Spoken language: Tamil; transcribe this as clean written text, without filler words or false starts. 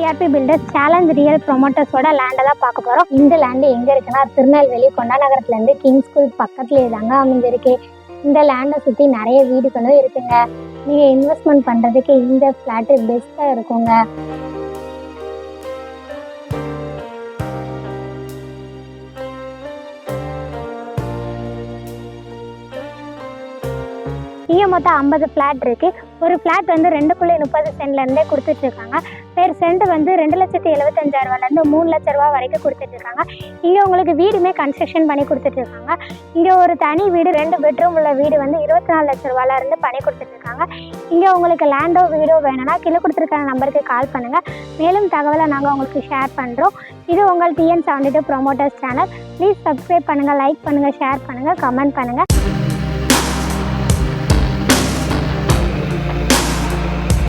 டிஆர்பி பில்டர்ஸ் சேலஞ்ச் ரியல் ப்ரொமோட்டர்ஸோட லேண்டை தான் பார்க்க போகிறோம். இந்த லேண்டு எங்கே இருக்குன்னா திருநெல்வேலி கொண்டாநகரத்துலேருந்து கிங் ஸ்கூல் பக்கத்துலேயே தாங்க அமைஞ்சிருக்கு. இந்த லேண்டை சுற்றி நிறைய வீடுகளும் இருக்குங்க. நீங்கள் இன்வெஸ்ட்மெண்ட் பண்ணுறதுக்கு இந்த ஃப்ளாட்டு பெஸ்ட்டாக இருக்குங்க. இங்கே மொத்தம் 50 ஃப்ளாட் இருக்குது. ஒரு ஃப்ளாட் வந்து 2.30 சென்ட்லேருந்தே கொடுத்துட்ருக்காங்க. பெர் சென்ட் வந்து 2,75,000 3 லட்ச ரூபா வரைக்கும் கொடுத்துட்ருக்காங்க. இங்கே உங்களுக்கு வீடுமே கன்ஸ்ட்ரக்ஷன் பண்ணி கொடுத்துட்ருக்காங்க. இங்கே ஒரு தனி வீடு 2 பெட்ரூம் உள்ள வீடு வந்து 24 லட்ச ரூபாயிலேருந்து பண்ணி கொடுத்துட்ருக்காங்க. இங்கே உங்களுக்கு லேண்டோ வீடோ வேணும்னா கீழே கொடுத்துருக்க நம்பருக்கு கால் பண்ணுங்கள். மேலும் தகவலை நாங்கள் உங்களுக்கு ஷேர் பண்ணுறோம். இது உங்கள் TN72 promoters channel. Please subscribe பண்ணுங்கள், லைக் பண்ணுங்கள், ஷேர் பண்ணுங்கள், கமெண்ட் பண்ணுங்கள்.